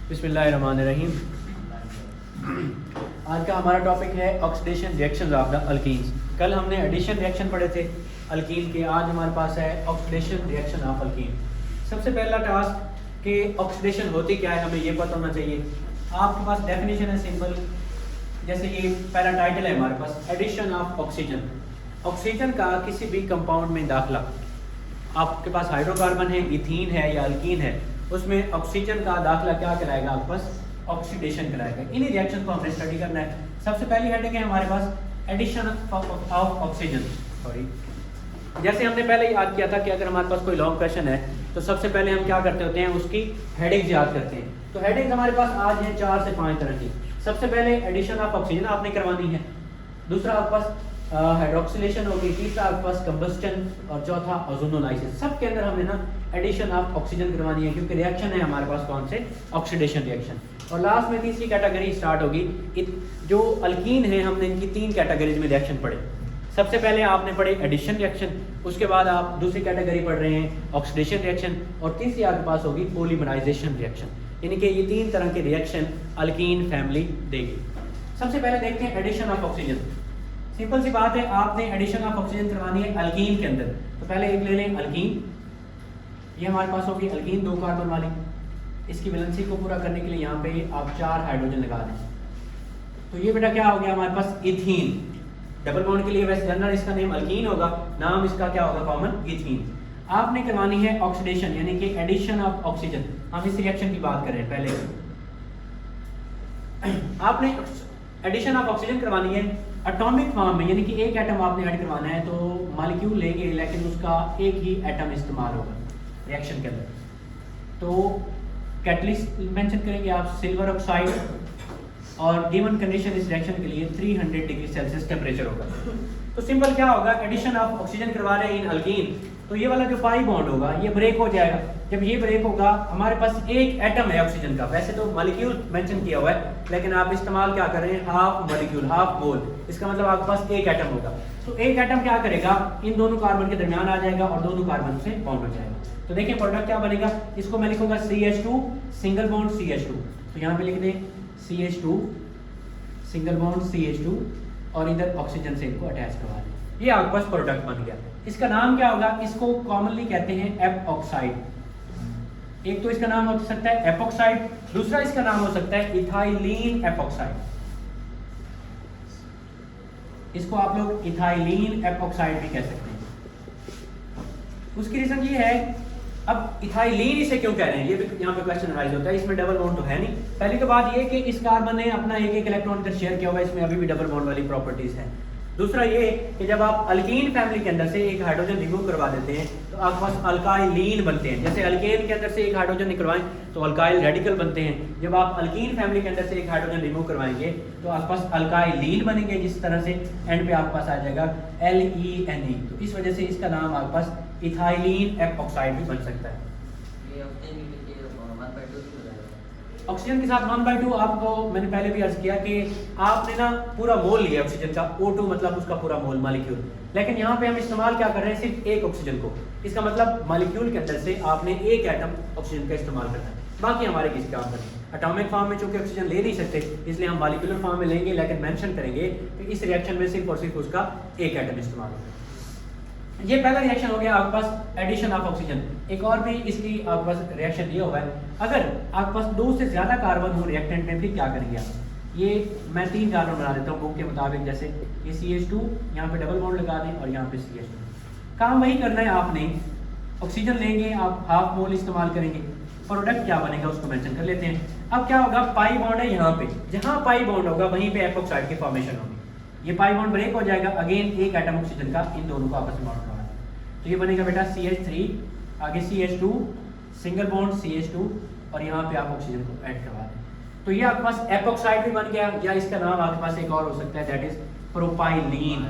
बिस्मिल्लाहिर्रहमानिर्रहीम। आज का हमारा टॉपिक है oxidation reactions of the alkenes. कल हमने एडिशन रिएक्शन पढ़े थे अल्कीन के, आज हमारे पास है ऑक्सीडेशन रिएक्शन ऑफ अल्कीन। सबसे पहला टास्क कि ऑक्सीडेशन होती क्या है, हमें ये पता होना चाहिए। आपके पास डेफिनेशन है सिंपल, जैसे ये पहला टाइटल है हमारे पास, एडिशन ऑफ ऑक्सीजन। ऑक्सीजन का किसी भी कंपाउंड में दाखिला, आपके पास हाइड्रोकार्बन है, इथीन है या अल्कीन है, उसमें ऑक्सीजन का दाखिला क्या कराएगा, आपके पास ऑक्सीडेशन कराएगा। इन्हीं रिएक्शन को हमने स्टडी करना है। सबसे पहली हेडिंग है हमारे पास एडिशन ऑफ ऑक्सीजन। सॉरी, जैसे हमने पहले याद किया था कि अगर हमारे पास कोई लॉन्ग क्वेश्चन है तो सबसे पहले हम क्या करते होते हैं, उसकी हेडिंग याद करते हैं। तो हेडिंग हमारे पास आज है 4 से 5 तरह की। सबसे पहले एडिशन ऑफ ऑक्सीजन आपने करवानी है, दूसरा आपके पास हाइड्रोक्सिलेशन होगी, तीसरा आपके पास कंबस्टन और चौथा ओजोनोलाइसिस। सब के अंदर हमने ना एडिशन ऑफ ऑक्सीजन करवानी है, क्योंकि रिएक्शन है हमारे पास कौन से, ऑक्सीडेशन रिएक्शन। और लास्ट में तीसरी कैटेगरी स्टार्ट होगी। जो अल्कीन है, हमने इनकी 3 कैटेगरीज में रिएक्शन पढ़े। सबसे पहले आपने पढ़े एडिशन रिएक्शन, उसके बाद आप दूसरी कैटेगरी पढ़ रहे हैं ऑक्सीडेशन रिएक्शन, और तीसरी आपके पास होगी पॉलीमराइजेशन रिएक्शन। यानी कि ये 3 तरह के रिएक्शन अल्कीन फैमिली देगी। सबसे पहले देखते हैं एडिशन ऑफ ऑक्सीजन। सिंपल सी बात है, आपने एडिशन ऑफ ऑक्सीजन करवानी है अल्कीन के अंदर। तो पहले एक ले लें अल्कीन, ये हमारे पास होगी अल्कीन 2 कार्बन वाली। इसकी वैलेंसी को पूरा करने के लिए यहाँ पे आप 4 हाइड्रोजन लगा दें। तो ये बेटा क्या हो गया हमारे पास, इथीन। डबल बॉन्ड के लिए वैसे जनरल इसका नेम अल्कीन होगा, नाम इसका क्या होगा, कॉमन, इथीन। आपने करवानी है ऑक्सीडेशन, यानी कि एडिशन ऑफ ऑक्सीजन। हम इस रिएक्शन की बात कर रहे हैं। पहले आपने एडिशन ऑफ ऑक्सीजन करवानी है एटॉमिक फॉर्म में, यानी कि एक एटम आपने ऐड करवाना है। तो मॉलिक्यूल लेंगे लेकिन उसका एक ही एटम इस्तेमाल होगा रिएक्शन के अंदर। तो कैटलिस्ट मेंशन करेंगे आप सिल्वर ऑक्साइड, और गिवन कंडीशन इस रिएक्शन के लिए 300 डिग्री सेल्सियस टेम्परेचर होगा। तो सिंपल क्या होगा, एडिशन ऑफ ऑक्सीजन करवा रहे हैं इन अल्कीन, तो ये वाला जो पाई बॉन्ड होगा ये ब्रेक हो जाएगा। जब ये ब्रेक होगा, हमारे पास एक एटम है ऑक्सीजन का। वैसे तो मॉलिक्यूल मेंशन किया हुआ है, लेकिन आप इस्तेमाल क्या कर रहे हैं, हाफ मॉलिक्यूल, हाफ मोल। इसका मतलब आपके पास एक एटम होगा। तो एक एटम क्या करेगा, इन दोनों कार्बन के दरमियान आ जाएगा और दोनों कार्बन से बॉन्ड हो जाएगा। तो देखिए प्रोडक्ट क्या बनेगा, इसको मैं लिखूंगा CH2 सिंगल बॉन्ड CH2। तो यहाँ पे लिख दें CH2 सिंगल बॉन्ड CH2, और इधर ऑक्सीजन से इनको अटैच करवा दें। ये आपके पास प्रोडक्ट बन गया। इसका नाम क्या होगा, इसको कॉमनली कहते हैं एपॉक्साइड। एक तो इसका नाम हो सकता है एपॉक्साइड, दूसरा इसका नाम हो सकता है इथाइलीन एपॉक्साइड। इसको आप लोग इथाइलीन एपॉक्साइड भी कह सकते हैं। उसकी रीजन ये है, अब इथाइलीन इसे क्यों कह रहे हैं, ये भी यहाँ पे क्वेश्चन राइज होता है। इसमें डबल बॉन्ड तो है नहीं। पहली तो बात ये कि इस कार्बन ने अपना एक इलेक्ट्रॉन इधर शेयर किया हुआ है, इसमें अभी भी डबल बॉन्ड वाली प्रॉपर्टीज हैं। दूसरा ये कि जब आप अल्कीन फैमिली के अंदर से एक हाइड्रोजन रिमूव करवा देते हैं तो आपके पास अल्काइलीन बनते हैं। जैसे अल्केन के अंदर से एक हाइड्रोजन निकलवाएं तो अल्काइल रेडिकल बनते हैं। जब आप अल्कीन फैमिली के अंदर से एक हाइड्रोजन रिमूव करवाएंगे तो आपके पास अल्काइलीन बनेंगे, जिस तरह से एंड पे आपके पास आ जाएगा LENE। तो इस वजह से इसका नाम आपके पास इथाइलीन एपॉक्साइड भी बन सकता है। ऑक्सीजन के साथ 1/2 आपको मैंने पहले भी अर्ज किया कि आपने ना पूरा मोल लिया ऑक्सीजन का, O2 मतलब उसका पूरा मोल मॉलिक्यूल। लेकिन यहाँ पे हम इस्तेमाल क्या कर रहे हैं, सिर्फ एक ऑक्सीजन को। इसका मतलब मॉलिक्यूल के अंदर से आपने एक एटम ऑक्सीजन का इस्तेमाल करना है, बाकी हमारे किसी काम का नहीं। एटॉमिक फॉर्म में चूंकि ऑक्सीजन ले नहीं सकते, इसलिए हम मॉलिक्यूलर फॉर्म में लेंगे, लेकिन मेंशन करेंगे कि इस रिएक्शन में सिर्फ और सिर्फ उसका एक एटम इस्तेमाल होगा। ये पहला रिएक्शन हो गया आपके पास एडिशन ऑफ ऑक्सीजन। एक और भी इसकी आपके पास रिएक्शन ये हुआ है, अगर आपके पास 2 से ज्यादा कार्बन हो रिएक्टेंट में, फिर क्या करेंगे आप। ये मैं 3 कार्बन बना देता हूँ बुक के मुताबिक। जैसे ये CH2, यहाँ पे डबल बॉन्ड लगा दें, और यहाँ पे CH2। काम वही करना है आपने, ऑक्सीजन लेंगे आप, हाफ मोल इस्तेमाल करेंगे, प्रोडक्ट क्या बनेगा उसको मेंशन कर लेते हैं। अब क्या होगा, पाई बॉन्ड है यहाँ पे, जहाँ पाई बॉन्ड होगा वहीं पे एपॉक्साइड की फॉर्मेशन होगी। ये पाई बॉन्ड ब्रेक हो जाएगा, अगेन एक एटम ऑक्सीजन का इन दोनों को आपस में बॉन्ड करवाना। तो ये बनेगा बेटा CH3, आगे CH2 सिंगल बॉन्ड CH2, और यहाँ पे आप ऑक्सीजन को ऐड करवा दें। तो ये आपके पास एपॉक्साइड भी बन गया, या इसका नाम आपके पास एक और हो सकता है, that is propylene.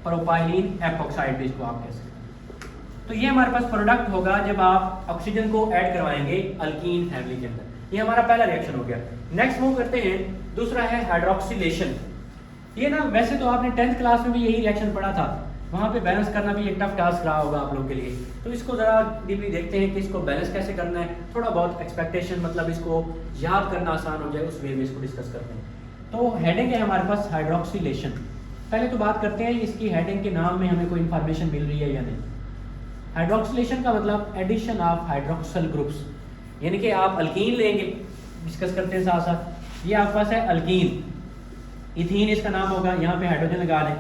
Propylene epoxide भी इसको आप कह सकते हैं। तो ये हमारे पास प्रोडक्ट होगा जब आप ऑक्सीजन को ऐड करवाएंगे अल्कीन फैमिली के अंदर। ये हमारा पहला रिएक्शन हो गया। नेक्स्ट मूव करते हैं, दूसरा है हाइड्रोक्सिलेशन। ये ना वैसे तो आपने 10th क्लास में भी यही रिएक्शन पढ़ा था, वहाँ पे बैलेंस करना भी एक टफ टास्क रहा होगा आप लोगों के लिए। तो इसको ज़रा डीपली देखते हैं कि इसको बैलेंस कैसे करना है, थोड़ा बहुत एक्सपेक्टेशन मतलब इसको याद करना आसान हो जाए उस वे में इसको डिस्कस करते हैं। तो हेडिंग है हमारे पास हाइड्रोक्सिलेशन। पहले तो बात करते हैं इसकी हेडिंग के नाम में हमें कोई इन्फॉर्मेशन मिल रही है या नहीं। हाइड्रोक्सिलेशन का मतलब एडिशन ऑफ हाइड्रोक्सल ग्रुप्स, यानी कि आप अल्कीन लेंगे, डिस्कस करते हैं साथ साथ। ये आपके पास है अल्कीन, इथीन इसका नाम होगा, यहाँ पे हाइड्रोजन लगा दें।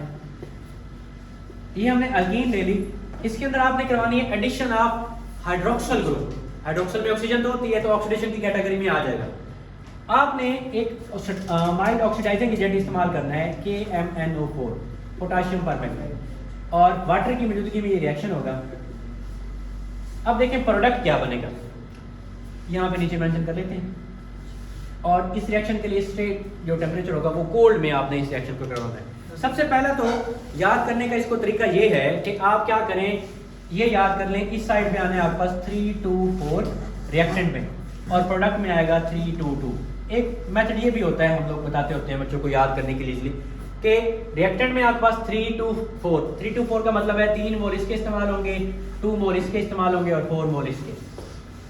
ये हमने अल्कीन ले ली, इसके अंदर आपने करवानी है addition of hydroxyl group. Hydroxyl में ऑक्सीजन तो होती है, तो ऑक्सीडेशन की कैटेगरी में आ जाएगा। आपने एक माइल्ड ऑक्सीडाइजिंग एजेंट इस्तेमाल करना है KMnO4, पोटाशियम परमैंगनेट, और वाटर की मौजूदगी में ये रिएक्शन होगा। अब देखें प्रोडक्ट क्या बनेगा, यहाँ पे नीचे मेंशन कर लेते हैं। और इस रिएक्शन के लिए स्टेट जो टेम्परेचर होगा वो कोल्ड में आपने इस रिएक्शन को करवाना है। सबसे पहला तो याद करने का इसको तरीका ये है कि आप क्या करें, ये याद कर लें, इस साइड पे आने आपके पास 324 रिएक्टेंट में, और प्रोडक्ट में आएगा 322। एक मेथड ये भी होता है, हम लोग बताते होते हैं बच्चों को याद करने के लिए इसलिए, कि रिएक्टेंट में आपके पास 324 का मतलब है 3 मोल इसके इस्तेमाल होंगे, 2 मोल इसके इस्तेमाल होंगे और 4 मोल इसके।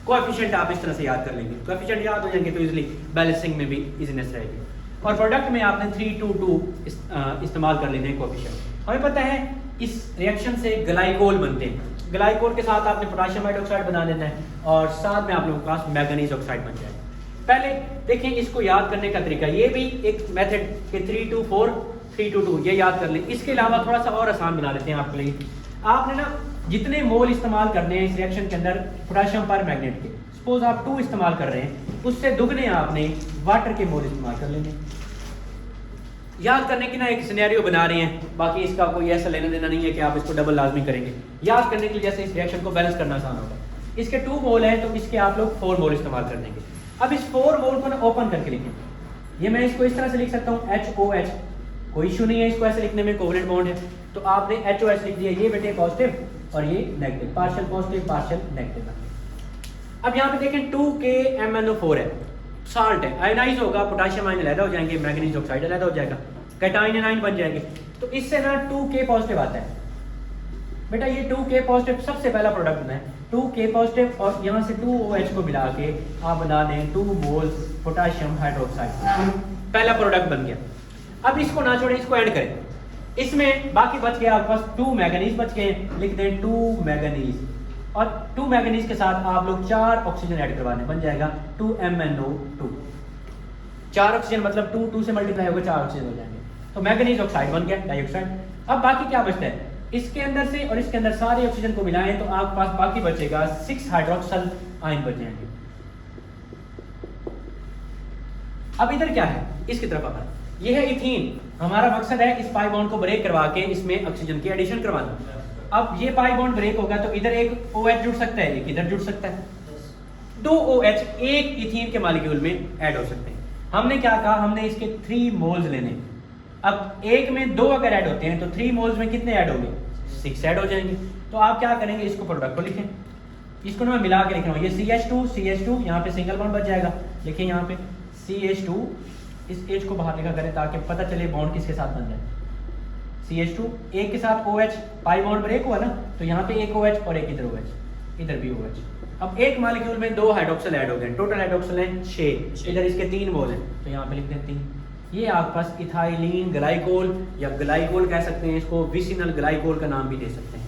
कोएफिशिएंट आप इस तरह से याद कर लेंगे, कोएफिशिएंट याद हो जाएंगे तो इजीली बैलेंसिंग में भी इजीनेस रहेगी। और प्रोडक्ट में आपने 322 इस्तेमाल कर लेने हैं कोएफिशिएंट। हमें पता है इस रिएक्शन से ग्लाइकोल बनते हैं, ग्लाइकोल के साथ आपने पोटेशियम हाइड्रोक्साइड बना देना है, और साथ में आप लोगों के पास मैंगनीज ऑक्साइड बन जाएगा। पहले देखें इसको याद करने का तरीका, ये भी एक मेथड के 324 322 ये याद कर लें। इसके अलावा थोड़ा सा और आसान बना लेते हैं आपके लिए। आपने ना जितने मोल इस्तेमाल करने हैं इस रिएक्शन के अंदर पोटेशियम परमैंगनेट के, सपोज आप 2 इस्तेमाल कर रहे हैं, उससे दुगने आपने वाटर के मोल इस्तेमाल कर लेंगे। याद करने की ना एक सिनेरियो बना रहे हैं, बाकी इसका कोई ऐसा लेना देना नहीं है कि आप इसको डबल लाजमी करेंगे। याद करने के लिए जैसे इस रिएक्शन को बैलेंस करना आसान होगा। इसके 2 मोल हैं तो इसके आप लोग 4 मोल इस्तेमाल कर देंगे। अब इस 4 मोल को ना ओपन करके लिखें। ये मैं इसको इस तरह से लिख सकता हूँ HOH, कोई इशू नहीं है इसको ऐसे लिखने में, कोवलेंट बॉन्ड है तो आपने HOH लिख दिया। ये बेटे पॉजिटिव और ये negative, partial positive partial negative. अब यहाँ पे देखें 2KMnO4 है, साल्ट है, आयनाइज होगा, पोटेशियम आयन अलग हो जाएंगे, मैंगनीज ऑक्साइड अलग हो जाएगा, कैटाइन एनाइन बन जाएंगे। तो इससे ना 2K पॉजिटिव आता है बेटा। ये 2K पॉजिटिव सबसे पहला प्रोडक्ट बना है, 2K पॉजिटिव, और यहाँ से 2OH को मिला के आप बना दें 2 मोल्स पोटेशियम हाइड्रोक्साइड, पहला प्रोडक्ट बन गया। अब इसको ना छोड़ें, इसको ऐड करें, इसमें बाकी बच गया आपके पास 2 मैंगनीज बच गए, लिख दें 2 मैंगनीज, और 2 मैंगनीज के साथ आप लोग 4 ऑक्सीजन ऐड करवाने, बन जाएगा 2MnO2। 4 ऑक्सीजन मतलब 2 से मल्टीप्लाई होगा 4 ऑक्सीजन हो जाएंगे, तो मैंगनीज ऑक्साइड बन गया, डाइऑक्साइड। अब बाकी क्या बचता है, इसके अंदर से और इसके अंदर सारे ऑक्सीजन को मिलाएं तो आपके पास बाकी बचेगा 6 हाइड्रोक्सल आयन बच जाएंगे। अब इधर क्या है, इसकी तरफ आना, ये है इथीन। हमारा मकसद है इस पाई बॉन्ड को ब्रेक करवा के इसमें ऑक्सीजन की एडिशन करवाना। अब ये पाई बॉन्ड ब्रेक होगा तो इधर एक OH जुड़ सकता है, एक इधर जुड़ सकता है, 2 OH एक इथीन के मॉलिक्यूल में ऐड हो सकते हैं। हमने क्या कहा, हमने इसके 3 मोल्स लेने। अब एक में 2 अगर ऐड होते हैं तो 3 मोल्स में कितने ऐड होंगे, 6 ऐड हो जाएंगे। तो आप क्या करेंगे, इसको प्रोडक्ट को लिखें, इसको मैं मिला के लिख रहा हूँ, ये CH2 यहाँ पे सिंगल बॉन्ड बच जाएगा, लिखें यहाँ पे CH2, इस H को बाहर लिखा करें ताकि पता चले बॉन्ड किसके साथ बन जाए। CH2 एक के साथ OH, पाई बॉन्ड ब्रेक हुआ ना, तो यहाँ पे एक OH और एक इधर OH, इधर भी OH। अब एक मॉलिक्यूल में 2 हाइड्रोक्सल ऐड हो गए, टोटल हाइड्रोक्सल हैं 6, इधर इसके 3 मोल हैं तो यहाँ पे लिख दें 3। ये आपके पास इथाइलिन ग्लाइकोल या ग्लाइकोल कह सकते हैं, इसको विसिनल ग्लाइकोल का नाम भी दे सकते हैं।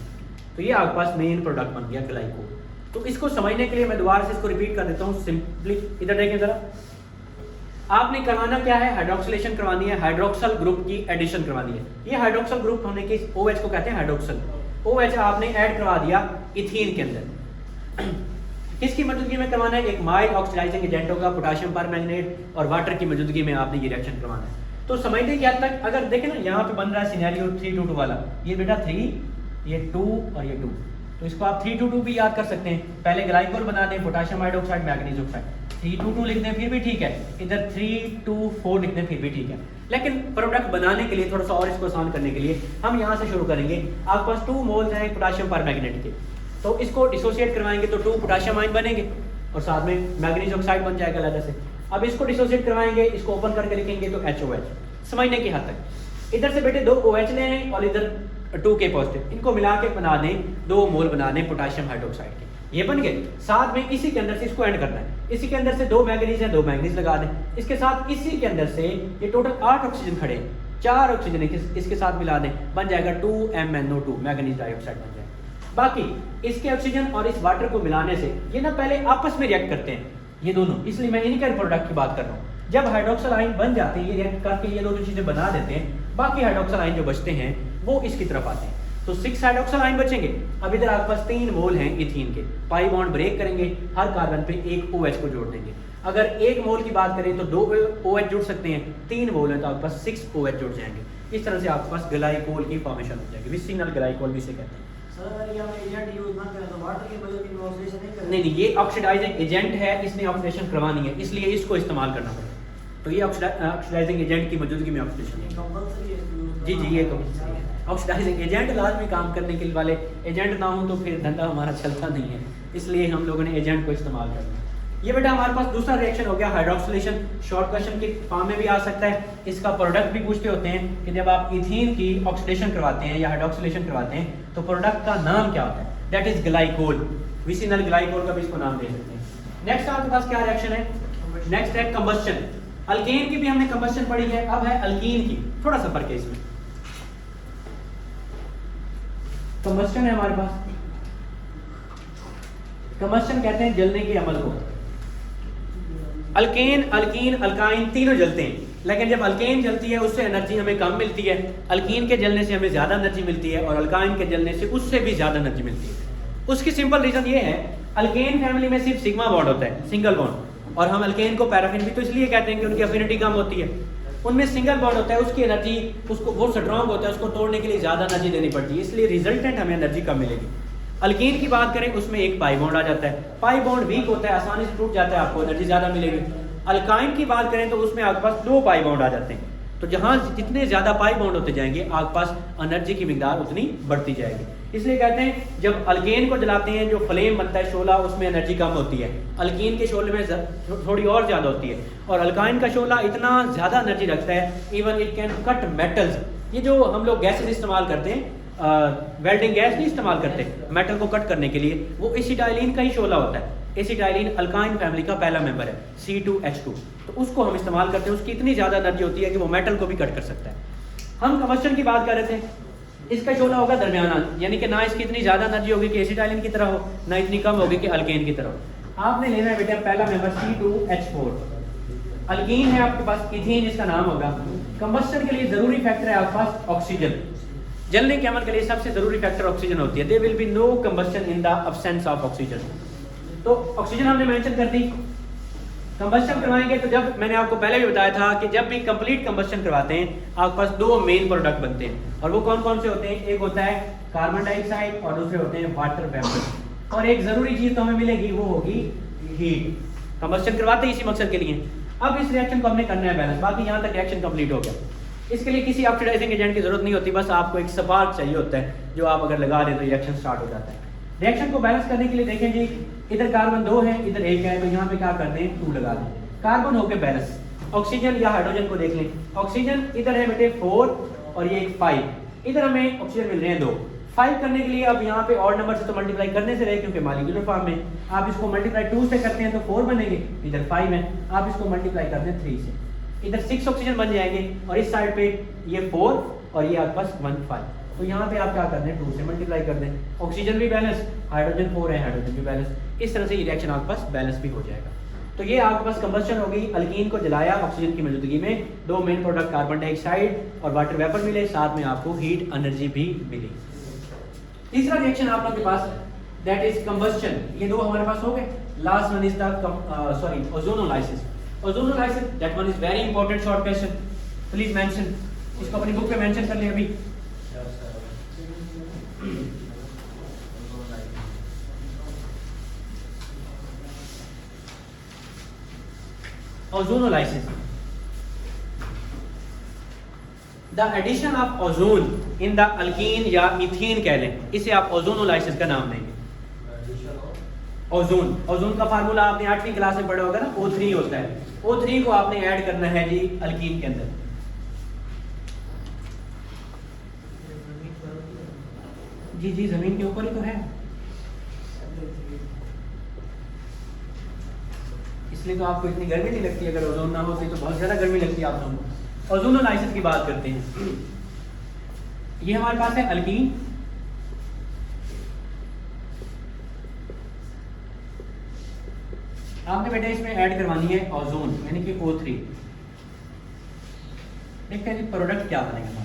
तो ये आपके पास मेन प्रोडक्ट बन गया ग्लाइकोल। तो इसको समझने के लिए मैं दोबारा से इसको रिपीट कर देता हूँ सिंपली। इधर देखें जरा, आपने करवाना क्या है, हाइड्रोक्सिलेशन करवानी है, हाइड्रोक्सल ग्रुप की एडिशन करवानी है। ये हाइड्रोक्सल ग्रुप होने के OH को कहते हैं हाइड्रोक्सल। OH आपने ऐड करवा दिया इथीन के अंदर। किसकी मौजूदगी में करवाना है, एक माइल्ड ऑक्सीडाइजिंग एजेंट होगा, पोटेशियम परमैंगनेट, और वाटर की मौजूदगी में आपने ये रिएक्शन करवाना है। तो समझने की हद तक अगर देखें ना, यहाँ पे बन रहा है सिनेरियो 322 वाला, ये बेटा 3, ये 2 और ये 2, तो इसको आप 322 भी याद कर सकते हैं। पहले ग्लाइकोल बना दें, पोटेशियम हाइड्रोक्साइड, मैंगनीज ऑक्साइड, 322 लिख दें फिर भी ठीक है, इधर 324 लिख दें फिर भी ठीक है। लेकिन प्रोडक्ट बनाने के लिए थोड़ा सा और इसको आसान करने के लिए हम यहाँ से शुरू करेंगे। आपके पास 2 मोल्स हैं पोटेशियम परमैंगनेट के, तो इसको डिसोसिएट करवाएंगे तो 2 पोटेशियम आयन बनेंगे और साथ में मैंगनीज ऑक्साइड बन जाएगा अलग से। अब इसको डिसोसिएट करवाएंगे, इसको ओपन करके लिखेंगे तो HOH। समझने की हद तक इधर से बेटे 2 OH लेने और इधर 2K पॉजिटिव, इनको मिला के बना दें 2 मोल बना दें पोटेशियम हाइड्रोक्साइड के, ये बन गए। साथ में इसी के अंदर से इसको ऐड करना है, इसी के अंदर से 2 मैंगनीज है, 2 मैंगनीज लगा दें। इसके साथ इसी के अंदर से ये टोटल 8 ऑक्सीजन खड़े, 4 ऑक्सीजन इसके साथ मिला दें, बन जाएगा 2MnO2 मैंगनीज डाइऑक्साइड बन जाएगा। बाकी इसके ऑक्सीजन और इस वाटर को मिलाने से ये ना पहले आपस में रिएक्ट करते हैं ये दोनों, इसलिए मैं इनके प्रोडक्ट की बात कर रहा हूँ। जब हाइड्रोक्सिल आयन बन जाते हैं ये रिएक्ट करके ये दोनों चीजें बना देते हैं, बाकी हाइड्रोक्सिल आयन जो बचते हैं वो इसकी तरफ आते हैं, तो 6 हाइड्रोक्सिल आयन बचेंगे। अब इधर आपके पास 3 मोल हैं इथीन के, पाई बॉन्ड ब्रेक करेंगे, हर कार्बन पे एक OH को जोड़ देंगे। अगर 1 मोल की बात करें तो 2 OH जुड़ सकते हैं, 3 मोल है तो आपके पास 6 OH जुड़ जाएंगे। इस तरह से आपके पास ग्लाइकोल की फॉर्मेशन हो जाएगी, विसिनल ग्लाइकोल भी इसे कहते हैं। नहीं, ये ऑक्सीडाइजिंग एजेंट है, इसने ऑक्सीडेशन करवानी है, इसलिए इसको इस्तेमाल करना पड़ेगा। तो ये ऑक्सीडाइजिंग एजेंट की मौजूदगी में ऑक्सीडेशन जी ये कंपल्सरी है। ऑक्सीडाइजिंग एजेंट लाजमी काम करने के वाले एजेंट ना हो तो फिर धंधा हमारा चलता नहीं है, इसलिए हम लोगों ने एजेंट को इस्तेमाल करना है। ये बेटा हमारे पास दूसरा रिएक्शन हो गया हाइड्रोक्सिलेशन, शॉर्ट क्वेश्चन के फॉर्म में भी आ सकता है। इसका प्रोडक्ट भी पूछते होते हैं कि जब आप इथीन की ऑक्सीडेशन करवाते हैं या हाइड्रोक्सिलेशन करवाते हैं तो प्रोडक्ट का नाम क्या होता है, that is glycol, vicinal glycol का भी इसको नाम दे सकते हैं। नेक्स्ट आपके पास क्या रिएक्शन है, नेक्स्ट है कंबस्शन। अल्केन की भी हमने कंबस्शन पढ़ी है, अब है अल्कीन की, थोड़ा सा फर्क है इसमें। कंबस्शन है हमारे पास, कंबस्शन कहते हैं जलने के अमल को। अल्केन, अल्कीन, अल्काइन तीनों जलते हैं, लेकिन जब अल्केन जलती है उससे एनर्जी हमें कम मिलती है, अल्कीन के जलने से हमें ज्यादा एनर्जी मिलती है, और अल्काइन के जलने से उससे भी ज्यादा एनर्जी मिलती है। उसकी सिंपल रीजन ये है, अल्केन फैमिली में सिर्फ सिग्मा बॉन्ड होता है, सिंगल बॉन्ड, और हम अल्केन को पैराफिन भी तो इसलिए कहते हैं कि उनकी एफिनिटी कम होती है। उनमें सिंगल बॉन्ड होता है, उसकी एनर्जी उसको वो स्ट्रॉन्ग होता है, उसको तोड़ने के लिए ज्यादा एनर्जी देनी पड़ती है, इसलिए रिजल्टेंट हमें एनर्जी कम मिलेगी। अल्कीन की बात करें उसमें एक पाई बॉन्ड आ जाता है, पाई बॉन्ड वीक होता है, आसानी से टूट जाता है, आपको एनर्जी ज्यादा मिलेगी। अल्काइन की बात करें तो उसमें आपके पास 2 पाई बॉन्ड आ जाते हैं, तो जहां जितने ज्यादा पाई बॉन्ड होते जाएंगे आपके पास एनर्जी की मिकदार उतनी बढ़ती जाएगी। इसलिए कहते हैं जब अल्केन को जलाते हैं जो फ्लेम बनता है शोला, उसमें एनर्जी कम होती है, अल्कीन के शोले में थोड़ी और ज्यादा होती है, और अल्काइन का शोला इतना ज्यादा एनर्जी रखता है, even it can cut metals. ये जो हम लोग गैसेस इस्तेमाल करते हैं, वेल्डिंग गैस नहीं इस्तेमाल करते मेटल को कट करने के लिए, वो एसिटाइलिन का ही शोला होता है। एसिटाइलिन अल्काइन फैमिली का पहला मेंबर है, C2H2, तो उसको हम इस्तेमाल करते हैं, उसकी इतनी ज्यादा एनर्जी होती है कि वो मेटल को भी कट कर सकता है। हम कंबस्शन की बात कर रहे थे, इसका शोला होगा दरमियाना, यानी कि ना इसकी इतनी ज्यादा एनर्जी होगी कि एसिटाइलिन की तरह हो, ना इतनी कम होगी कि अल्केन की तरह हो। आपने लेना है बेटा पहला मेंबर C2H4, अल्कीन है आपके पास, इथीन इसका नाम होगा। कंबस्शन के लिए जरूरी फैक्टर है आपके पास ऑक्सीजन, जलने के अमल के लिए सबसे जरूरी फैक्टर ऑक्सीजन होती है। There will be no combustion in the absence of oxygen. तो ऑक्सीजन हमने मेंशन कर दी। कंबस्शन करवाएंगे तो जब मैंने आपको पहले भी बताया था कि जब भी कंप्लीट कंबस्शन करवाते हैं आपके पास 2 मेन प्रोडक्ट बनते हैं, और वो कौन कौन से होते हैं, एक होता है कार्बन डाइऑक्साइड और दूसरे होते हैं वाटर वेपर, और एक जरूरी चीज तो हमें मिलेगी वो होगी हीट। कंबस्शन करवाते हैं इसी मकसद के लिए। अब इस रिएक्शन को हमने करना है बैलेंस, बाकी यहाँ तक रिएक्शन कंप्लीट हो गया। इसके लिए किसी ऑक्सीडाइजिंग एजेंट की जरूरत नहीं होती, बस आपको एक स्पार्क चाहिए होता है जो आप अगर लगा दें तो रिएक्शन स्टार्ट हो जाता है। रिएक्शन को बैलेंस करने के लिए देखें जी, इधर कार्बन 2 है, इधर 1 है, तो यहाँ पे क्या करते हैं 2 लगा दें, कार्बन होके बैलेंस। ऑक्सीजन या हाइड्रोजन को देख लें, ऑक्सीजन इधर है बेटे 4 और ये 5, इधर हमें ऑक्सीजन मिल रहे हैं 2। 5 करने के लिए अब यहाँ पे ऑड नंबर से तो मल्टीप्लाई करने से रहे क्योंकि मॉलिक्यूलर फॉर्म में, आप इसको मल्टीप्लाई 2 से करते हैं तो 4 बनेंगे, इधर 5 है, आप इसको मल्टीप्लाई करते हैं 3 से, इधर 6 ऑक्सीजन बन जाएंगे, और इस साइड पे ये 4 और ये आपके पास 1 5, तो यहाँ पे आप क्या कर दें 2 से मल्टीप्लाई कर दें, ऑक्सीजन भी बैलेंस, हाइड्रोजन 4 है, हाइड्रोजन भी बैलेंस, इस तरह से ये रिएक्शन आपके पास बैलेंस भी हो जाएगा। तो ये आपके पास कंबस्शन हो गई, अल्कीन को जलाया ऑक्सीजन की मौजूदगी में, 2 मेन प्रोडक्ट कार्बन डाइऑक्साइड और वाटर वेपर मिले, साथ में आपको हीट एनर्जी भी मिली। तीसरा रिएक्शन आप लोगों के पास दैट इज कंबस्शन, ये 2 हमारे पास हो गए। Last one is the ozonolysis. Ozonolysis that one is very important short question, please mention, इसको अपनी बुक पे मेंशन कर ले अभी। Ozonolysis, the addition of ozone in the alkene या इथीन कह लें, इसे आप ओजोनोलाइसिस का नाम देंगे। ओजोन, ओजोन का फार्मूला आपने 8वीं क्लास में पढ़ा होगा ना, O3 होता है, O3 को आपने ऐड करना है जी अल्कीन के अंदर। जी जी जमीन के ऊपर ही तो है, इसलिए तो आपको इतनी गर्मी नहीं लगती। अगर ओजोन ना होती तो बहुत ज़्यादा गर्मी लगती है आप लोगों को। ओजोनोलाइसिस की बात करते हैं। ये हमारे पास है अल्कीन, आपने बेटा इसमें ऐड करवानी है ओजोन यानी कि O3। देखते हैं प्रोडक्ट क्या बनेगा।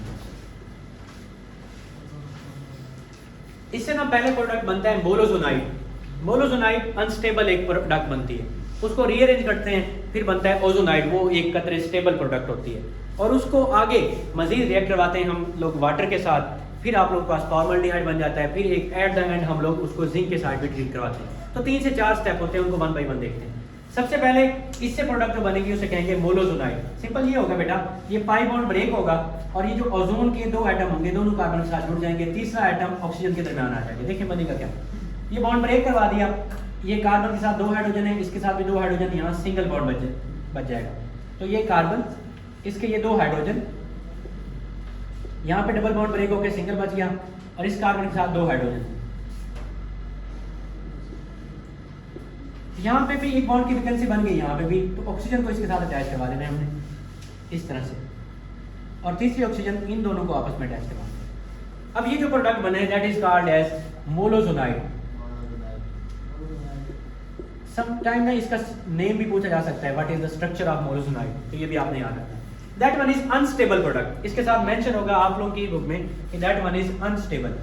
इससे ना पहले प्रोडक्ट बनता है मोलोजोनाइड। मोलोजोनाइड अनस्टेबल एक प्रोडक्ट बनती है, उसको रीअरेंज करते हैं, फिर बनता है ओजोनाइड, वो एक कतरे स्टेबल प्रोडक्ट होती है। और उसको आगे मजीद रिएक्ट करवाते हैं हम लोग वाटर के साथ, फिर आप लोग के पास फॉर्मल्डिहाइड बन जाता है। फिर एक एट द एंड हम लोग उसको जिंक के साथ भी ट्रीट करवाते हैं। तो 3 से 4 स्टेप होते हैं, उनको 1 बाय 1 देखते हैं। सबसे पहले इससे प्रोडक्ट जो बनेगी उसे कहेंगे मोलोजोनाइड। सिंपल ये होगा बेटा, ये पाई बॉन्ड ब्रेक होगा और ये जो ओजोन के 2 एटम होंगे दोनों कार्बन के साथ जुड़ जाएंगे, तीसरा एटम ऑक्सीजन के दरमियान आ जाएगा। देखिए बनेगा क्या, ये बॉन्ड ब्रेक करवा दिया, ये कार्बन के साथ 2 हाइड्रोजन है, इसके साथ भी 2 हाइड्रोजन, यहाँ सिंगल बॉन्ड बच जाएगा। तो ये कार्बन, इसके ये 2 हाइड्रोजन, यहाँ पे डबल बॉन्ड ब्रेक होकर सिंगल बच गया और इस कार्बन के साथ 2 हाइड्रोजन। यहाँ पे भी एक बॉन्ड की वैकेंसी बन गई, यहाँ पे भी, तो ऑक्सीजन को इसके साथ अटैच करवा देना है हमने इस तरह से, और तीसरी ऑक्सीजन इन दोनों को आपस में अटैच करवा देना। अब ये जो प्रोडक्ट बने that is called as molozonide. Sometime ना इसका नेम भी पूछा जा सकता है, what is the structure of molozonide, तो ये भी आपने याद रखना है। That one is unstable product, इसके साथ मेंशन होगा आप लोगों की बुक में कि दैट वन इज अनस्टेबल।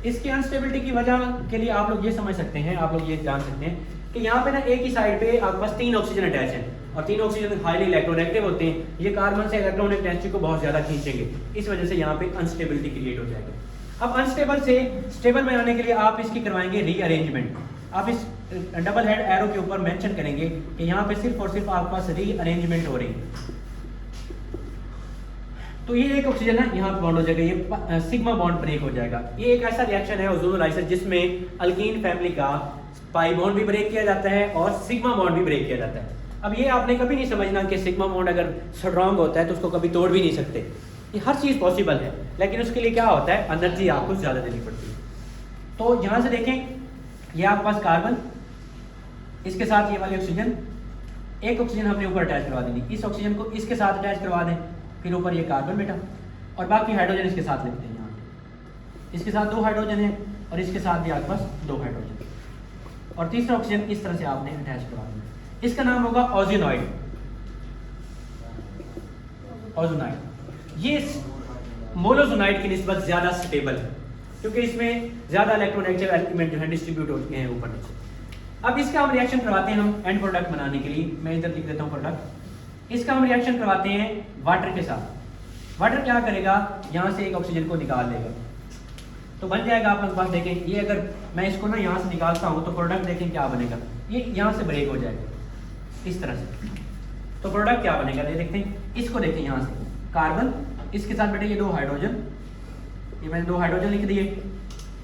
इसकी अनस्टेबिलिटी की वजह के लिए आप लोग ये समझ सकते हैं, आप लोग ये जान सकते हैं कि यहाँ पे ना एक ही साइड पे आपके पास 3 ऑक्सीजन अटैच है और 3 ऑक्सीजन हाईली इलेक्ट्रोनेगेटिव होते हैं, ये कार्बन से इलेक्ट्रॉनिक डेंसिटी को बहुत ज्यादा खींचेंगे, इस वजह से यहाँ पे अनस्टेबिलिटी क्रिएट हो जाएगी। अब अनस्टेबल से स्टेबल बनाने के लिए आप इसकी करवाएंगे रीअरेंजमेंट। आप इस डबल हेड एरो के ऊपर मेंशन करेंगे कि यहाँ पे सिर्फ और सिर्फ आपके पास रीअरेंजमेंट हो रही है। तो ये एक ऑक्सीजन है, यहाँ पे बॉन्ड हो जाएगा, ये सिग्मा बॉन्ड ब्रेक हो जाएगा। ये एक ऐसा रिएक्शन है ओजोनोलाइसिस जिसमें अल्कीन फैमिली का पाई बॉन्ड भी ब्रेक किया जाता है और सिग्मा बॉन्ड भी ब्रेक किया जाता है। अब ये आपने कभी नहीं समझना कि सिग्मा बॉन्ड अगर स्ट्रॉन्ग होता है तो उसको कभी तोड़ भी नहीं सकते, ये हर चीज़ पॉसिबल है, लेकिन उसके लिए क्या होता है, एनर्जी आपको ज़्यादा देनी पड़ती है। तो यहाँ से देखें, ये आपके पास कार्बन, इसके साथ ये वाली ऑक्सीजन, एक ऑक्सीजन हमने ऊपर अटैच करवा देनी, इस ऑक्सीजन को इसके साथ अटैच करवा दें, फिर ऊपर ये कार्बन बेटा, और बाकी हाइड्रोजन इसके साथ लिखते हैं। यहाँ इसके साथ 2 हाइड्रोजन है और इसके साथ भी आपके पास 2 हाइड्रोजन, और तीसरा ऑक्सीजन इस तरह से आपने अटैच करवा देना। इसका नाम होगा ओजोनॉइड। ओजोनॉइड ये मोलोजोनाइड की निस्बत ज्यादा स्टेबल है क्योंकि इसमें ज्यादा इलेक्ट्रोनेगेटिव एलिमेंट जो है डिस्ट्रीब्यूट होते हैं ऊपर नीचे। अब इसका हम रिएक्शन करवाते हैं हम एंड प्रोडक्ट बनाने के लिए, मैं इधर लिख देता हूँ प्रोडक्ट। इसका हम रिएक्शन करवाते हैं वाटर के साथ। वाटर क्या करेगा, यहाँ से एक ऑक्सीजन को निकाल लेगा तो बन जाएगा आपके पास। देखें ये अगर मैं इसको ना यहाँ से निकालता हूँ तो प्रोडक्ट देखें क्या बनेगा, ये यहाँ से ब्रेक हो जाएगा इस तरह से, तो प्रोडक्ट क्या बनेगा ये देखते हैं। इसको देखें यहाँ से कार्बन, इसके साथ बेटे ये 2 हाइड्रोजन, ये मैंने 2 हाइड्रोजन लिख दिए,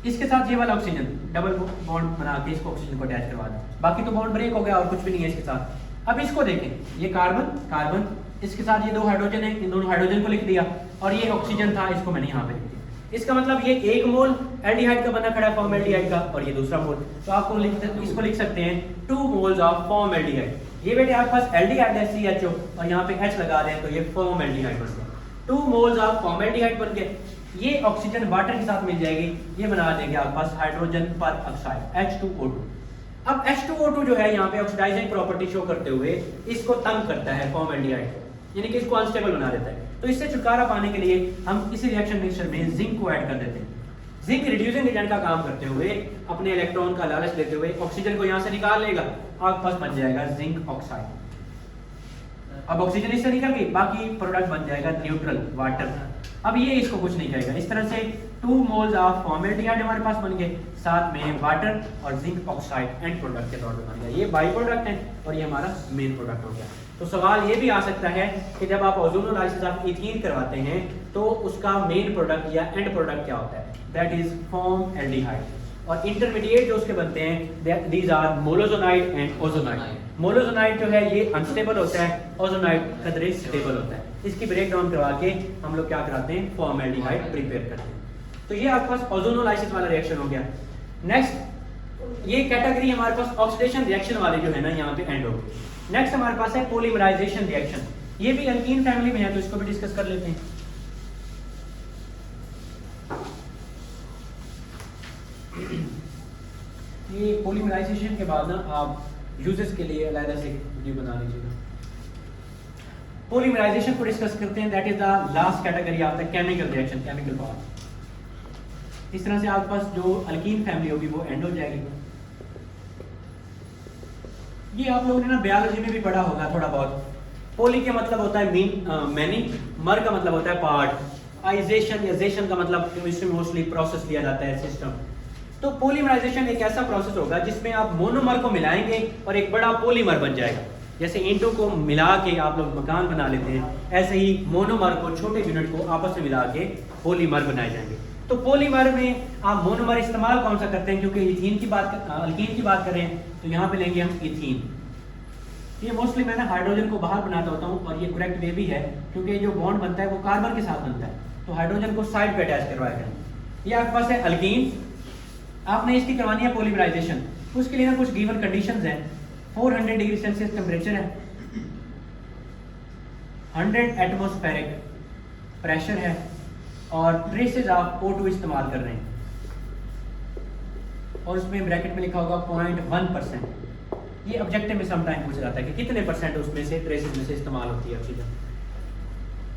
इसके साथ ये वाला ऑक्सीजन डबल बॉन्ड बना के इसको ऑक्सीजन को अटैच करवा दें, बाकी तो बॉन्ड ब्रेक हो गया और कुछ भी नहीं है इसके साथ। अब इसको देखें, ये कार्बन कार्बन, इसके साथ ये 2 हाइड्रोजन है, इन दोनों हाइड्रोजन को लिख दिया और ये ऑक्सीजन था, इसको मैंने यहाँ पे लिख दिया। इसका मतलब ये 1 मोल एल्डिहाइड का बना खड़ा है फॉर्मल्डिहाइड का और ये दूसरा मोल, तो आपको इसको लिख सकते हैं 2 मोल्स ऑफ फॉर्मल्डिहाइड। ये बेटे आपके पास एल्डिहाइड है CHO और यहाँ पे H लगा दें तो ये फॉर्मल्डिहाइड बन गया, 2 मोल्स ऑफ फॉर्मल्डिहाइड बन गए। ये ऑक्सीजन वाटर के साथ मिल जाएगी, ये बना देंगे आपके पास हाइड्रोजन पर ऑक्साइड H2O2। अब H2O2 जो है यहाँ पे ऑक्सीडाइजिंग प्रॉपर्टी शो करते हुए इसको तंग करता है फॉर्मल्डिहाइड, यानी कि इसको अनस्टेबल बना देता है। तो इससे छुटकारा पाने के लिए हम इसी रिएक्शन मिक्सचर में जिंक को ऐड कर देते हैं। जिंक रिड्यूसिंग एजेंट का काम करते हुए अपने इलेक्ट्रॉन का लालच देते हुए ऑक्सीजन को यहाँ से निकाल लेगा, आपके पास बन जाएगा जिंक ऑक्साइड। अब ऑक्सीजन इससे निकल गई, बाकी प्रोडक्ट बन जाएगा न्यूट्रल वाटर। अब ये इसको कुछ नहीं कहेगा, इस तरह से 2 मोल्स ऑफ फॉर्मल्डिहाइड हमारे पास बन गए, साथ में वाटर और जिंक ऑक्साइड एंड प्रोडक्ट के तौर पर बन गया। ये बाई प्रोडक्ट है और ये हमारा मेन प्रोडक्ट हो गया। तो सवाल ये भी आ सकता है कि जब आप ओजोनोलाइसिस ऑफ इथीन करवाते हैं तो उसका मेन प्रोडक्ट या एंड प्रोडक्ट क्या होता है, दैट इज फॉर्मल्डिहाइड, और इंटरमीडिएट जो उसके बनते हैं दीज आर मोलोजोनाइड एंड ओजोनाइड। मोलोजोनाइड जो है ये अनस्टेबल होता है, ओजोनाइड कदरे स्टेबल होता है। इसकी ब्रेक डाउन करवा के हम लोग क्या कराते हैं, फॉर्मल्डिहाइड प्रिपेयर करते हैं। तो ये आपके पास ओजोनोलाइसिस वाला रिएक्शन हो गया। नेक्स्ट ये कैटेगरी हमारे पास ऑक्सीडेशन रिएक्शन वाले जो है ना यहाँ पे एंड हो गए। नेक्स्ट हमारे पास है पॉलीमराइजेशन रिएक्शन, ये भी अल्कीन फैमिली में है, तो इसको भी डिस्कस कर लेते हैं। ये पॉलीमराइजेशन के बाद ना आप यूजर्स के लिए अलग से वीडियो बना लीजिएगा। पॉलीमराइजेशन को डिस्कस करते हैं, that is the last category of the chemical reaction, chemical part. इस तरह से आपके पास जो अल्कीन फैमिली होगी वो एंड हो जाएगी। ये आप लोगों ने ना बायोलॉजी में भी पढ़ा होगा थोड़ा बहुत। पोली का मतलब होता है मैनी, मर का मतलब होता है पार्ट, आइजेशन या जेशन का मतलब इसमें मोस्टली प्रोसेस लिया जाता है सिस्टम। तो पॉलीमराइजेशन एक ऐसा प्रोसेस होगा जिसमें आप मोनोमर को मिलाएंगे और एक बड़ा पॉलीमर बन जाएगा। जैसे ईंटों को मिला के आप लोग मकान बना लेते हैं, ऐसे ही मोनोमर को, छोटे यूनिट को आपस में मिला के पॉलीमर बनाए जाएंगे। तो पॉलीमर में आप मोनोमर इस्तेमाल कौन सा करते हैं, क्योंकि इथीन की बात, अल्कीन की बात करें तो यहाँ पे लेंगे हम इथीन। ये मोस्टली मैं ना हाइड्रोजन को बाहर बनाता होता हूँ और ये करेक्ट वे भी है, क्योंकि जो बॉन्ड बनता है वो कार्बन के साथ बनता है, तो हाइड्रोजन को साइड पे अटैच करवाया जाए। ये आपके पास है अल्कीन, आपने इसकी करवानी है पॉलीमराइजेशन। उसके लिए ना कुछ गिवन कंडीशंस हैं। 400 डिग्री सेल्सियस टेम्परेचर है, 100 एटमॉस्फेरिक प्रेशर है और ट्रेसेस आप O2 इस्तेमाल कर रहे हैं, और उसमें ब्रैकेट में लिखा होगा 0.1%। ये ऑब्जेक्टिव में समटाइम पूछा जाता है कि कितने परसेंट उसमें से ट्रेसेस में से इस्तेमाल होती है ऑक्सीजन।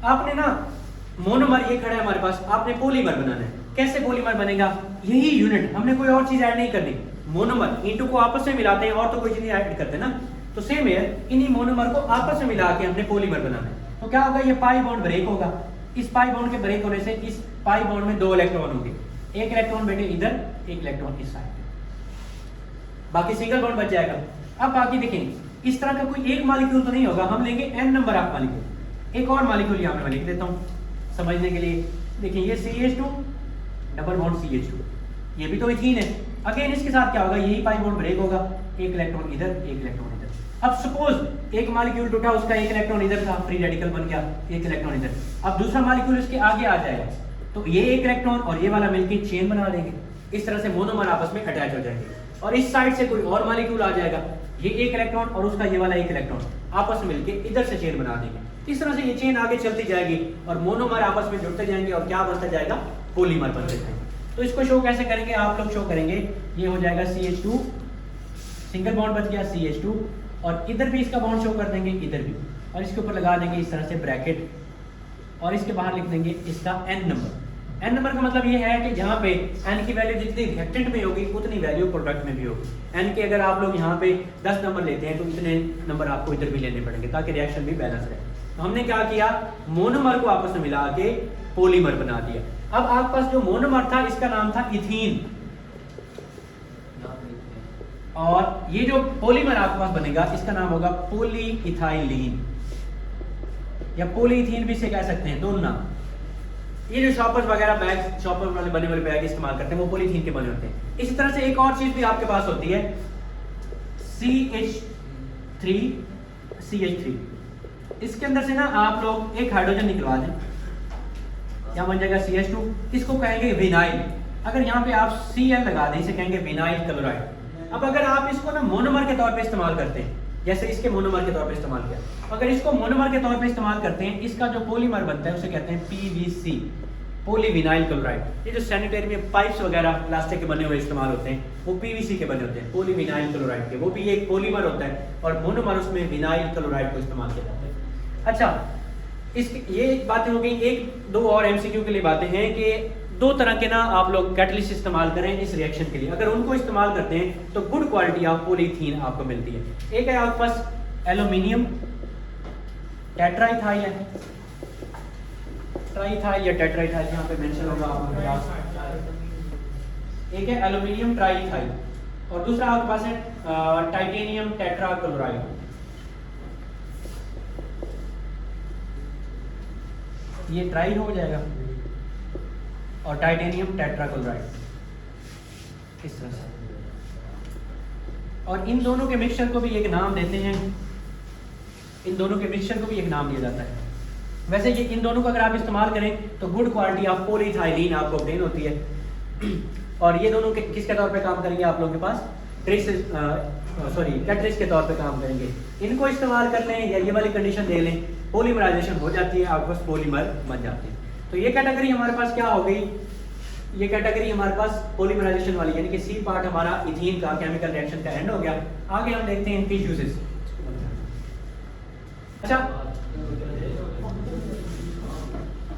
आपने ना मोनोमर ये खड़ा है हमारे पास, आपने पॉलीमर बनाना है। कैसे पॉलीमर बनेगा, यही यूनिट, हमने कोई और चीज ऐड नहीं करनी। मोनोमर ईंटों को आपस में मिलाते हैं और तो कोई चीज नहीं ऐड करते ना, तो सेम है, इन्हीं मोनोमर को आपस में मिला के हमने पॉलीमर बनाना है। तो क्या होगा, ये पाई बॉन्ड ब्रेक होगा। इस पाई बॉन्ड के ब्रेक होने से इस पाई बॉन्ड में 2 इलेक्ट्रॉन होंगे, एक इलेक्ट्रॉन बेटे इधर, एक इलेक्ट्रॉन इस साइड, बाकी सिंगल बॉन्ड बच जाएगा। अब बाकी देखें, इस तरह का कोई एक मॉलिक्यूल तो नहीं होगा, हम लेंगे n नंबर ऑफ मॉलिक्यूल। एक और मॉलिक्यूल यहाँ पे मैं लिख देता हूँ समझने के लिए। देखिए ये CH2 डबल बॉन्ड CH2, ये भी तो इथीन है। अगेन इसके साथ क्या होगा, यही पाई बॉन्ड ब्रेक होगा, एक इलेक्ट्रॉन इधर, एक इलेक्ट्रॉन इधर। अब सपोज एक मॉलिक्यूल टूटा, उसका एक इलेक्ट्रॉन इधर था, फ्री रेडिकल बन गया, एक इलेक्ट्रॉन इधर। अब दूसरा मॉलिक्यूल इसके आगे आ जाएगा, तो ये एक इलेक्ट्रॉन और ये वाला मिलकर चेन बना देंगे। इस तरह से मोनोमर आपस में अटैच हो जाएंगे, और इस साइड से कोई और मॉलिक्यूल आ जाएगा, ये एक इलेक्ट्रॉन और उसका ये वाला एक इलेक्ट्रॉन आपस में मिलके इधर से चेन बना देंगे। इस तरह से ये चेन आगे चलती जाएगी और मोनोमर आपस में जुड़ते जाएंगे और क्या बनता जाएगा, पॉलीमर बनते जाएंगे। तो इसको शो कैसे करेंगे, आप लोग शो करेंगे, ये हो जाएगा CH2, सिंगल बॉन्ड बच गया CH2, और इधर भी इसका बॉन्ड शो कर देंगे, इधर भी, और इसके ऊपर लगा देंगे इस तरह से ब्रैकेट, और इसके बाहर लिख देंगे इसका n नंबर। n नंबर का मतलब ये है कि जहाँ पे n की वैल्यू जितनी रिएक्टेंट में होगी उतनी वैल्यू प्रोडक्ट में भी होगी। n के अगर आप लोग यहाँ पे 10 नंबर लेते हैं तो इतने नंबर आपको इधर भी लेने पड़ेंगे ताकि रिएक्शन भी बैलेंस रहे। तो हमने क्या किया, मोनोमर को आपस में मिला के पॉलीमर बना दिया। अब आपके पास जो मोनोमर था इसका नाम था इथीन, और ये जो पॉलीमर आपके पास बनेगा इसका नाम होगा पॉलीइथाइलीन, या पॉलीइथीन भी से कह सकते हैं, दोनों नाम। ये जो शॉपर्स वगैरह बैग, शॉपर वाले बने वाले बैग इस्तेमाल करते हैं वो पॉलीथीन के बने होते हैं। इसी तरह से एक और चीज भी आपके पास होती है, CH3। इसके अंदर से ना आप लोग एक हाइड्रोजन निकलवा दें, यहाँ बन जाएगा CH2, इसको कहेंगे विनाइल। अगर यहाँ पे आप Cl लगा दें, इसे कहेंगे विनाइल क्लोराइड। अब अगर आप इसको ना मोनोमर के तौर पे इस्तेमाल करते हैं, जैसे इसके मोनोमर के तौर पे इस्तेमाल किया, अगर इसको मोनोमर के तौर पे इस्तेमाल करते हैं, इसका जो पॉलीमर बनता है उसे कहते हैं PVC, पॉलीविनाइल क्लोराइड। ये जो सैनिटरी में पाइप्स वगैरह प्लास्टिक के बने हुए इस्तेमाल होते हैं वो PVC के बने होते हैं, पॉलीविनाइल क्लोराइड के। वो भी एक पॉलीमर होता है और मोनोमर उसमें विनाइल क्लोराइड को इस्तेमाल किया जाता है। अच्छा, ये बातें हो गई। एक दो और MCQ के लिए बातें हैं कि 2 तरह के ना आप लोग कैटलिस्ट इस्तेमाल करें इस रिएक्शन के लिए। अगर उनको इस्तेमाल करते हैं तो गुड क्वालिटी ऑफ पॉलीथीन आपको मिलती है। एक है आपके पास एल्यूमिनियम टेट्राइथाइल है, ट्राइथाइल या टेट्राइथाइल यहाँ पे मेंशन होगा आपके पास। एक है एल्यूमिनियम ट्राइथाइल और दूसरा आपके पास है टाइटेनियम टेट्राक्लोराइड। ये ट्राई हो जाएगा और टाइटेनियम टेट्राक्लोराइड इस तरह से। और इन दोनों के मिक्सचर को भी एक नाम देते हैं, इन दोनों के मिक्सचर को भी एक नाम दिया जाता है। वैसे ये इन दोनों को अगर आप इस्तेमाल करें तो गुड क्वालिटी ऑफ पॉलीइथाइलीन आपको ऑब्टेन होती है। और ये दोनों किसके तौर पे काम करेंगे आप लोगों के पास? कैटलिस्ट के तौर पे काम करेंगे। इनको इस्तेमाल कर लें या ये वाली कंडीशन दे लें, पॉलीमराइजेशन हो जाती है, आपके पास पॉलीमर बन जाते हैं। तो ये कैटेगरी हमारे पास क्या हो गई? ये कैटेगरी हमारे पास पॉलीमराइजेशन वाली, यानी कि सी पार्ट हमारा इथीन का केमिकल रिएक्शन का एंड हो गया। आगे हम देखते हैं इनके यूजेस। अच्छा,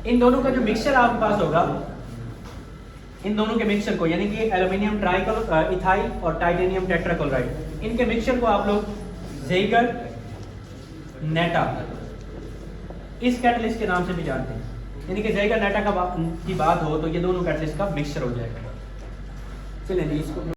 इन दोनों का जो मिक्सचर आपके पास होगा, इन दोनों के मिक्सचर को, यानी कि एल्युमिनियम ट्राइकल इथाइल और टाइटेनियम टेट्राक्लोराइड, इनके मिक्सचर को आप लोग ज़ेइगर नेटा इस कैटलिस्ट के नाम से भी जानते हैं। यानी कि ज़ेइगर नेटा की बात हो तो ये दोनों कैटलिस्ट का मिक्सचर हो जाएगा। चलें जी, इसको